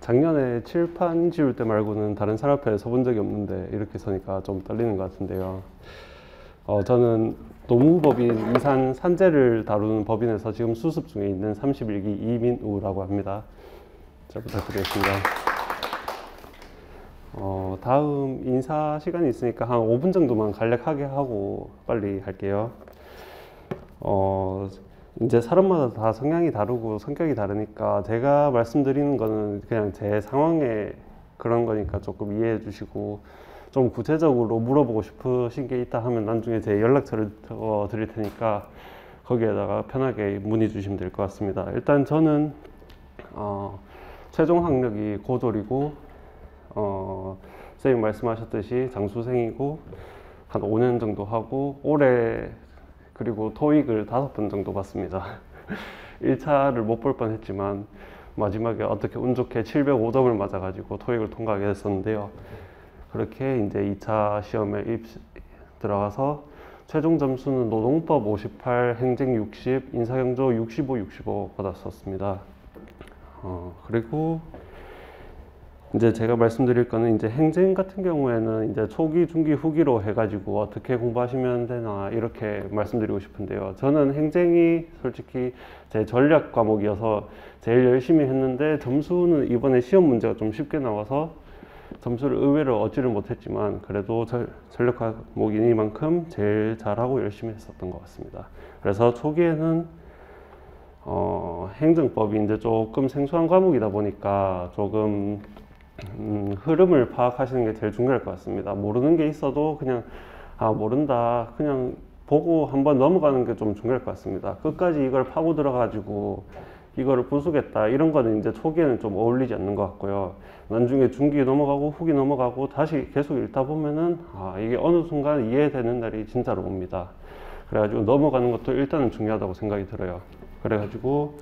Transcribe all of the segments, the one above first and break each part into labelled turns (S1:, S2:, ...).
S1: 작년에 칠판 지울 때 말고는 다른 살 앞에 서본 적이 없는데 이렇게 서니까 좀 떨리는 것 같은데요. 저는 노무법인 이산 산재를 다루는 법인에서 지금 수습 중에 있는 31기 이민우라고 합니다. 잘 부탁드리겠습니다. 다음 인사 시간이 있으니까 한 5분 정도만 간략하게 하고 빨리 할게요. 이제 사람마다 다 성향이 다르고 성격이 다르니까 제가 말씀드리는 거는 그냥 제 상황에 그런 거니까 조금 이해해 주시고, 좀 구체적으로 물어보고 싶으신 게 있다 하면 나중에 제 연락처를 드릴 테니까 거기에다가 편하게 문의 주시면 될 것 같습니다. 일단 저는 최종 학력이 고졸이고 선생님 말씀하셨듯이 장수생이고 한 5년 정도 하고 올해 그리고 토익을 5번 정도 봤습니다. 1차를 못 볼 뻔 했지만 마지막에 어떻게 운 좋게 705점을 맞아가지고 토익을 통과하게 됐었는데요. 그렇게 이제 2차 시험에 들어가서 최종 점수는 노동법 58, 행정 60, 인사경조 65, 65 받았었습니다. 그리고 이제 제가 말씀드릴 거는 이제 행정 같은 경우에는 이제 초기, 중기, 후기로 해가지고 어떻게 공부하시면 되나 이렇게 말씀드리고 싶은데요. 저는 행정이 솔직히 제 전략 과목이어서 제일 열심히 했는데 점수는 이번에 시험 문제가 좀 쉽게 나와서 점수를 의외로 얻지를 못했지만 그래도 전략 과목이니만큼 제일 잘하고 열심히 했었던 것 같습니다. 그래서 초기에는 행정법이 이제 조금 생소한 과목이다 보니까 조금 흐름을 파악하시는 게 제일 중요할 것 같습니다. 모르는 게 있어도 그냥 모른다 그냥 보고 한번 넘어가는 게 좀 중요할 것 같습니다. 끝까지 이걸 파고 들어가지고 이거를 부수겠다 이런 거는 이제 초기에는 좀 어울리지 않는 것 같고요. 나중에 중기 넘어가고 후기 넘어가고 다시 계속 읽다 보면은 이게 어느 순간 이해되는 날이 진짜로 옵니다. 그래가지고 넘어가는 것도 일단은 중요하다고 생각이 들어요. 그래가지고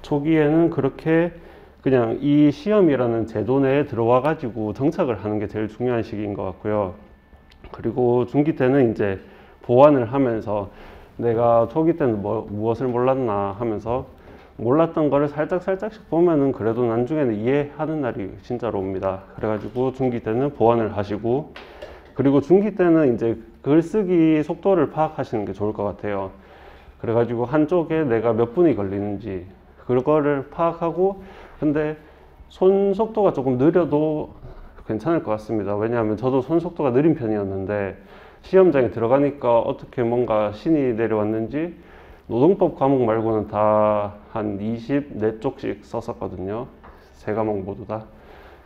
S1: 초기에는 그렇게 그냥 이 시험이라는 제도 내에 들어와 가지고 정착을 하는 게 제일 중요한 시기인 것 같고요. 그리고 중기 때는 이제 보완을 하면서 내가 초기 때는 무엇을 몰랐나 하면서 몰랐던 거를 살짝씩 보면은 그래도 나중에는 이해하는 날이 진짜로 옵니다. 그래가지고 중기 때는 보완을 하시고, 그리고 중기 때는 이제 글쓰기 속도를 파악하시는 게 좋을 것 같아요. 그래가지고 한쪽에 내가 몇 분이 걸리는지 그거를 파악하고, 근데 손 속도가 조금 느려도 괜찮을 것 같습니다. 왜냐하면 저도 손 속도가 느린 편이었는데 시험장에 들어가니까 어떻게 뭔가 신이 내려왔는지 노동법 과목 말고는 다 한 24쪽씩 썼었거든요. 세 과목 모두 다.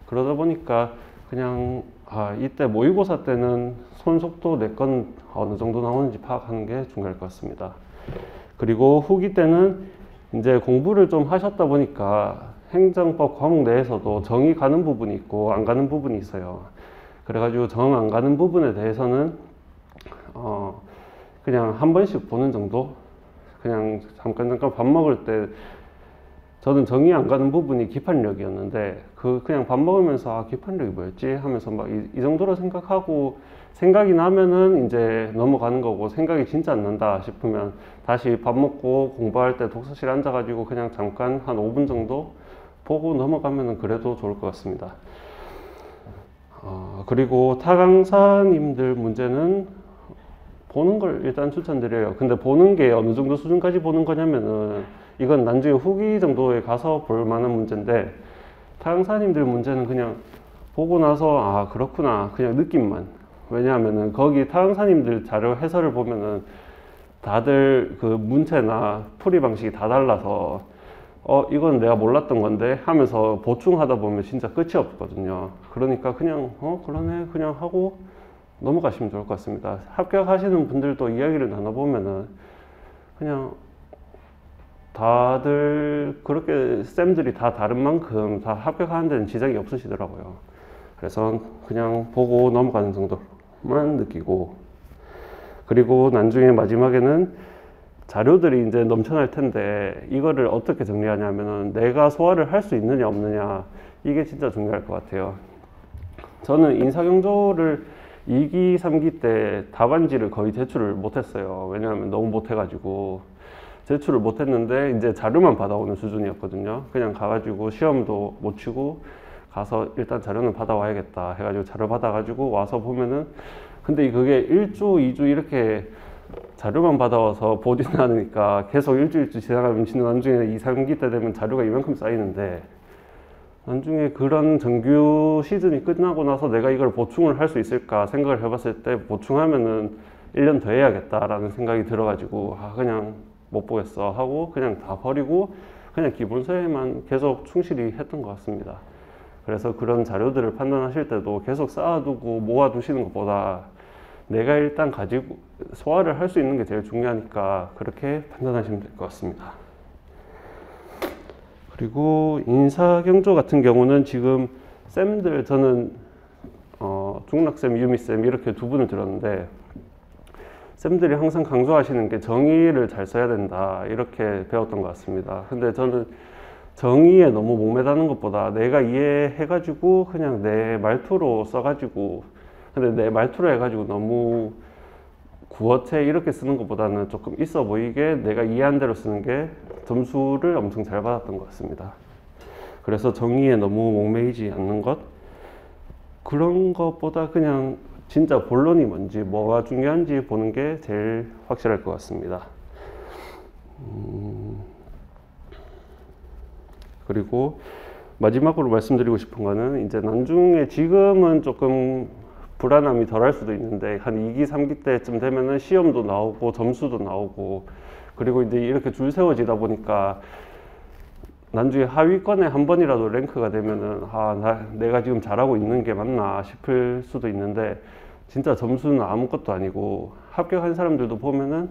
S1: 그러다 보니까 그냥 이때 모의고사 때는 손 속도 내 건 어느 정도 나오는지 파악하는 게 중요할 것 같습니다. 그리고 후기 때는 이제 공부를 좀 하셨다 보니까 행정법 과목 내에서도 정이 가는 부분이 있고 안 가는 부분이 있어요. 그래가지고 정 안 가는 부분에 대해서는 그냥 한 번씩 보는 정도? 그냥 잠깐 밥 먹을 때 저는 정이 안 가는 부분이 기판력이었는데 그냥 밥 먹으면서 기판력이 뭐였지? 하면서 막 이 정도로 생각하고 생각이 나면은 이제 넘어가는 거고, 생각이 진짜 안 난다 싶으면 다시 밥 먹고 공부할 때 독서실에 앉아가지고 그냥 잠깐 한 5분 정도 보고 넘어가면은 그래도 좋을 것 같습니다. 그리고 타 강사님들 문제는 보는 걸 일단 추천드려요. 근데 보는 게 어느 정도 수준까지 보는 거냐면은 이건 나중에 후기 정도에 가서 볼 만한 문제인데, 타 강사님들 문제는 그냥 보고 나서 그렇구나 그냥 느낌만. 왜냐하면은 거기 타 강사님들 자료 해설을 보면은 다들 그 문체나 풀이 방식이 다 달라서 이건 내가 몰랐던 건데 하면서 보충하다 보면 진짜 끝이 없거든요. 그러니까 그냥 그러네 그냥 하고 넘어가시면 좋을 것 같습니다. 합격하시는 분들도 이야기를 나눠보면은 그냥 다들 그렇게 쌤들이 다 다른 만큼 다 합격하는 데는 지장이 없으시더라고요. 그래서 그냥 보고 넘어가는 정도만 느끼고, 그리고 나중에 마지막에는 자료들이 이제 넘쳐날 텐데 이거를 어떻게 정리하냐면은 내가 소화를 할 수 있느냐 없느냐, 이게 진짜 중요할 것 같아요. 저는 인사경조를 2기, 3기 때 답안지를 거의 제출을 못했어요. 왜냐하면 너무 못해가지고 제출을 못했는데 이제 자료만 받아오는 수준이었거든요. 그냥 가가지고 시험도 못 치고 가서 일단 자료는 받아와야겠다 해가지고 자료 받아가지고 와서 보면은, 근데 그게 1주, 2주 이렇게 자료만 받아와서 보지는 않으니까 계속 일주일째 지나가면 나중에 2, 3기 때 되면 자료가 이만큼 쌓이는데, 나중에 그런 정규 시즌이 끝나고 나서 내가 이걸 보충을 할 수 있을까 생각을 해봤을 때, 보충하면은 1년 더 해야겠다라는 생각이 들어가지고, 그냥 못 보겠어 하고 그냥 다 버리고 그냥 기본서에만 계속 충실히 했던 것 같습니다. 그래서 그런 자료들을 판단하실 때도 계속 쌓아두고 모아두시는 것보다 내가 일단 가지고 소화를 할 수 있는 게 제일 중요하니까 그렇게 판단하시면 될 것 같습니다. 그리고 인사경조 같은 경우는 지금 쌤들, 저는 중락쌤, 유미쌤 이렇게 두 분을 들었는데, 쌤들이 항상 강조하시는 게 정의를 잘 써야 된다 이렇게 배웠던 것 같습니다. 근데 저는 정의에 너무 목매다는 것보다 내가 이해해가지고 그냥 내 말투로 써가지고, 근데 내 말투로 해가지고 너무 구어체 이렇게 쓰는 것보다는 조금 있어 보이게 내가 이해한 대로 쓰는 게 점수를 엄청 잘 받았던 것 같습니다. 그래서 정의에 너무 목매이지 않는 것, 그런 것보다 그냥 진짜 본론이 뭔지, 뭐가 중요한지 보는 게 제일 확실할 것 같습니다. 그리고 마지막으로 말씀드리고 싶은 거는, 이제 나중에 지금은 조금 불안함이 덜할 수도 있는데 한 2기, 3기 때쯤 되면은 시험도 나오고 점수도 나오고, 그리고 이제 이렇게 줄 세워지다 보니까 나중에 하위권에 한 번이라도 랭크가 되면은 내가 지금 잘하고 있는 게 맞나 싶을 수도 있는데, 진짜 점수는 아무것도 아니고 합격한 사람들도 보면은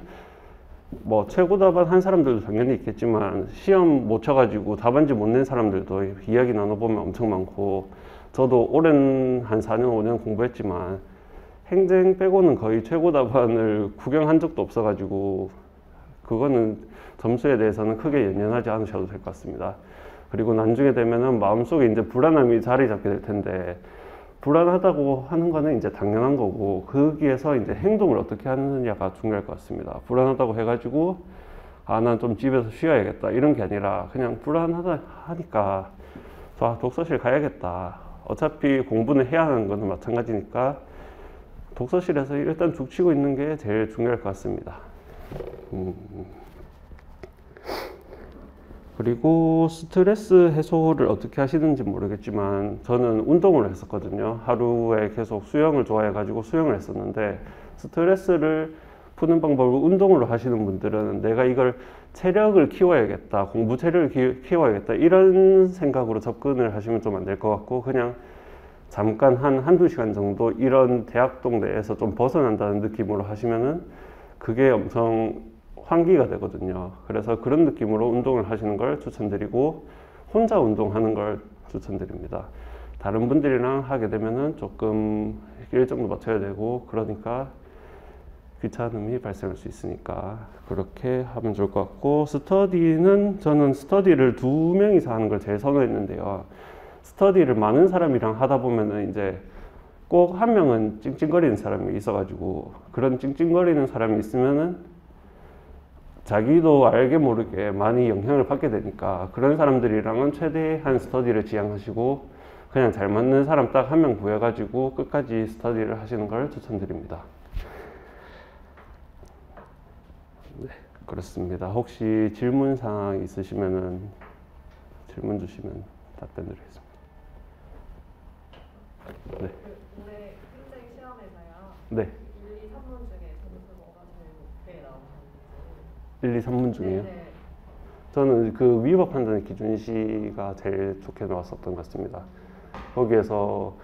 S1: 뭐 최고 답안 한 사람들도 당연히 있겠지만 시험 못 쳐가지고 답안지 못 낸 사람들도 이야기 나눠보면 엄청 많고, 저도 오랜 한 4년, 5년 공부했지만 행정 빼고는 거의 최고 답안을 구경한 적도 없어가지고 그거는 점수에 대해서는 크게 연연하지 않으셔도 될 것 같습니다. 그리고 나중에 되면은 마음속에 이제 불안함이 자리 잡게 될 텐데, 불안하다고 하는 거는 이제 당연한 거고, 거기에서 이제 행동을 어떻게 하느냐가 중요할 것 같습니다. 불안하다고 해가지고 난 좀 집에서 쉬어야겠다 이런 게 아니라, 그냥 불안하다 하니까 독서실 가야겠다, 어차피 공부는 해야 하는 거는 마찬가지니까 독서실에서 일단 죽치고 있는 게 제일 중요할 것 같습니다. 그리고 스트레스 해소를 어떻게 하시는지 모르겠지만 저는 운동을 했었거든요. 하루에 계속 수영을 좋아해가지고 수영을 했었는데, 스트레스를 푸는 방법을 운동으로 하시는 분들은 내가 이걸 체력을 키워야겠다, 공부 체력을 키워야겠다 이런 생각으로 접근을 하시면 좀 안 될 것 같고, 그냥 잠깐 한두 시간 정도 이런 대학동 내에서 좀 벗어난다는 느낌으로 하시면은 그게 엄청 환기가 되거든요. 그래서 그런 느낌으로 운동을 하시는 걸 추천드리고, 혼자 운동하는 걸 추천드립니다. 다른 분들이랑 하게 되면은 조금 일정도 맞춰야 되고 그러니까 귀찮음이 발생할 수 있으니까 그렇게 하면 좋을 것 같고, 스터디는 저는 스터디를 2명이서 하는 걸 제일 선호했는데요. 스터디를 많은 사람이랑 하다 보면은 이제 꼭 한 명은 찡찡거리는 사람이 있어가지고, 그런 찡찡거리는 사람이 있으면은 자기도 알게 모르게 많이 영향을 받게 되니까, 그런 사람들이랑은 최대한 스터디를 지향하시고 그냥 잘 맞는 사람 딱 한 명 구해가지고 끝까지 스터디를 하시는 걸 추천드립니다. 네, 그렇습니다. 혹시 질문사항 있으시면은 질문 주시면 답변 드리겠습니다. 네.
S2: 올해 행정 시험에서요.
S1: 네.
S2: 1, 2, 3문 중에 점수 뭐가 제일 높게 나오셨는지.
S1: 1, 2, 3문 중에요?
S2: 네.
S1: 저는 그 위법 판단의 기준시가 제일 좋게 나왔었던 것 같습니다. 거기에서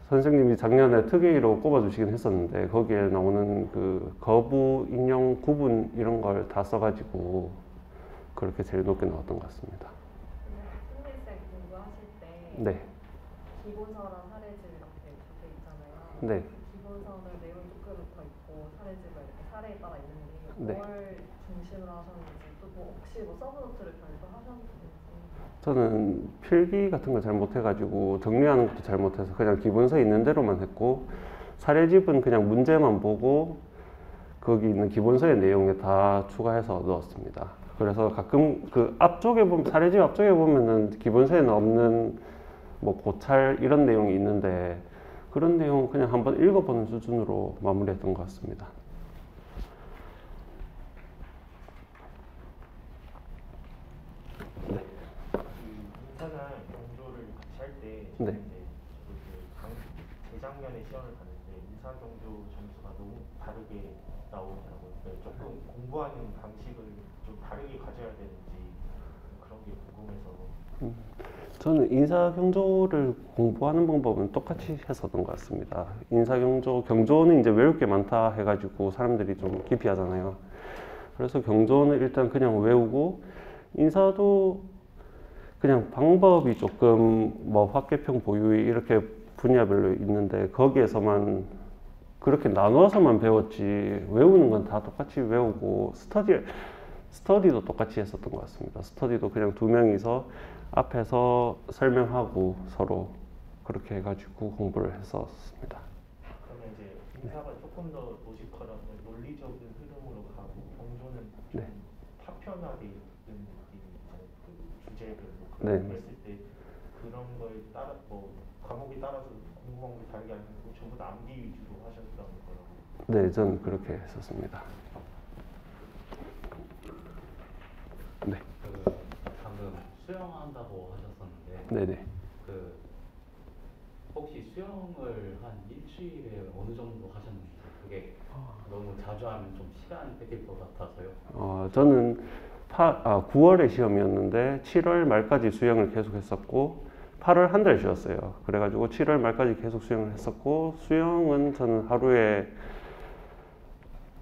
S1: 선생님이 작년에 특이로 꼽아주시긴 했었는데, 거기에 나오는 그 거부, 인용, 구분 이런 걸 다 써가지고 그렇게 제일 높게 나왔던 것 같습니다.
S2: 승리쌤 공부하실 때
S1: 네.
S2: 기본서랑 사례집 이렇게 두 개 있잖아요.
S1: 네.
S2: 기본서는 내용이 두 개 붙어 있고 사례집은 이렇게 사례에 따라 있는데
S1: 네.
S2: 뭘 중심으로 하셨는지, 또 뭐 혹시 뭐 서브노트를 별도하셨는지.
S1: 저는 필기 같은 걸 잘 못해가지고 정리하는 것도 잘 못해서 그냥 기본서에 있는 대로만 했고, 사례집은 그냥 문제만 보고 거기 있는 기본서의 내용에 다 추가해서 넣었습니다. 그래서 가끔 그 앞쪽에 보면, 사례집 앞쪽에 보면은 기본서에는 없는 뭐 고찰 이런 내용이 있는데 그런 내용 그냥 한번 읽어보는 수준으로 마무리했던 것 같습니다.
S3: 인사나 경조를 같이 할 때
S1: 네.
S3: 재작년에 시험을 봤는데 인사 경조 점수가 너무 다르게 나오더라고요. 조금 공부하는 방식을 좀 다르게 가져야 되는지 그런 게 궁금해서.
S1: 저는 인사경조를 공부하는 방법은 똑같이 했었던 것 같습니다. 인사경조, 경조는 이제 외울 게 많다 해가지고 사람들이 좀 기피하잖아요. 그래서 경조는 일단 그냥 외우고, 인사도 그냥 방법이 조금 뭐 확계평, 보유의 이렇게 분야별로 있는데 거기에서만 그렇게 나누어서만 배웠지 외우는 건 다 똑같이 외우고 스터디도 똑같이 했었던 것 같습니다. 스터디도 그냥 두 명이서 앞에서 설명하고 서로 그렇게 해가지고 공부를 했었습니다.
S3: 그러면 이제 인사가 조금 더 로지컬한 논리적인 흐름으로 가고 경조는 좀
S1: 네.
S3: 파편화돼 있는 느낌이잖아요. 그 주제별로
S1: 네.
S3: 했을 때 그런 거에 따라 뭐 과목에 따라서 공부 방법이 다르게 아니고 전부 다 암기 위주로 하셨던 거라고.
S1: 네, 저는 그렇게 했었습니다. 네.
S4: 그 방금 수영한다고 하셨었는데
S1: 네네.
S4: 그 혹시 수영을 한 일주일에 어느 정도 하셨는지 그게 너무 자주 하면 좀 시간 뺏길 것 같아서요.
S1: 저는 9월에 시험이었는데 7월 말까지 수영을 계속 했었고 8월 한 달 쉬었어요. 그래가지고 7월 말까지 계속 수영을 했었고 수영은 저는 하루에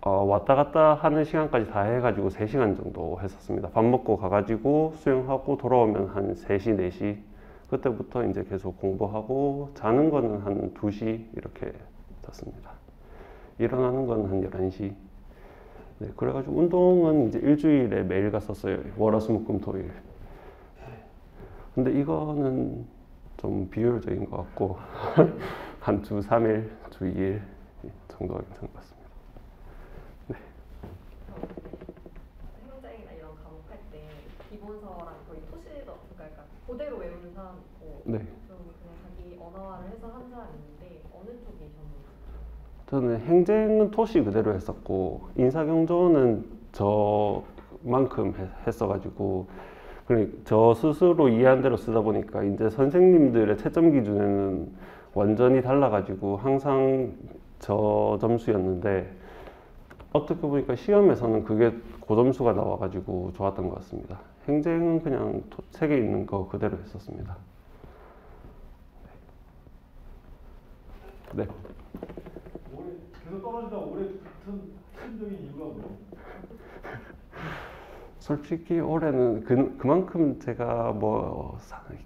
S1: 왔다 갔다 하는 시간까지 다 해가지고 3시간 정도 했었습니다. 밥 먹고 가가지고 수영하고 돌아오면 한 3시, 4시 그때부터 이제 계속 공부하고 자는 거는 한 2시 이렇게 잤습니다. 일어나는 건 한 11시. 네, 그래가지고 운동은 이제 일주일에 매일 갔었어요. 월화수목금토일. 근데 이거는 좀 비효율적인 것 같고 한 주 3일, 주 2일 정도가 괜찮은 것 같습니다.
S2: 행정이나 이런 과목 할 때 기본서랑 거의 토시도 그러니까 그대로 외우는 사람 있고
S1: 네.
S2: 좀 그냥 자기 언어화를 해서 하는 사람이 있는데 어느 쪽이셨나요?
S1: 저는 행정은 토시 그대로 했었고 인사경조는 저만큼 했어가지고 저 스스로 이해한 대로 쓰다 보니까 이제 선생님들의 채점 기준에는 완전히 달라가지고 항상 저 점수였는데 어떻게 보니까 시험에서는 그게 고점수가 나와가지고 좋았던 것 같습니다. 행정은 그냥 책에 있는 거 그대로 했었습니다. 네.
S5: 올해 계속 떨어지다 올해 같은 심적인 이유가 뭐예요?
S1: 솔직히 올해는 그만큼 제가 뭐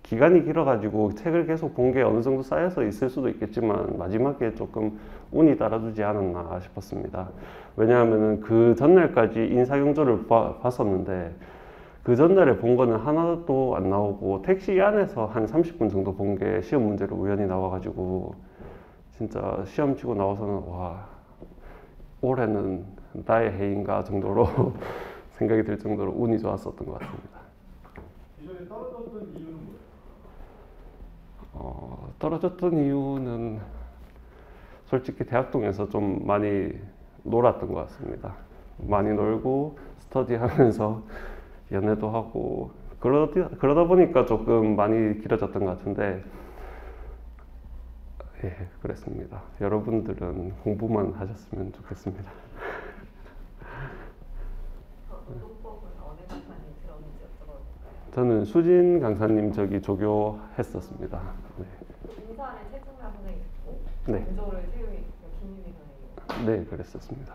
S1: 기간이 길어가지고 책을 계속 본 게 어느 정도 쌓여서 있을 수도 있겠지만 마지막에 조금 운이 따라주지 않았나 싶었습니다. 왜냐하면 그 전날까지 인사경조를 봤었는데 그 전날에 본 거는 하나도 안 나오고 택시 안에서 한 30분 정도 본 게 시험 문제로 우연히 나와가지고 진짜 시험 치고 나와서는 와 올해는 나의 해인가 정도로 생각이 들 정도로 운이 좋았었던 것 같습니다.
S5: 이전에 떨어졌던 이유는 뭐예요?
S1: 떨어졌던 이유는 솔직히 대학동에서 좀 많이 놀았던 것 같습니다. 많이 놀고 스터디하면서 연애도 하고 그러다 보니까 조금 많이 길어졌던 것 같은데 예, 그랬습니다. 여러분들은 공부만 하셨으면 좋겠습니다.
S2: 노동법은 어느 강사님 들었는지 여쭤볼까요?
S1: 저는 수진 강사님 저기 조교했었습니다. 네,
S2: 인사를 최승라 선생님 있고
S1: 네.
S2: 경조를 김유미 선생님
S1: 네 그랬었습니다.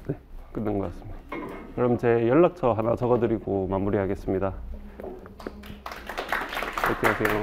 S1: 네, 끝난 것 같습니다. 그럼 제 연락처 하나 적어드리고 마무리하겠습니다. 파이팅 하세요.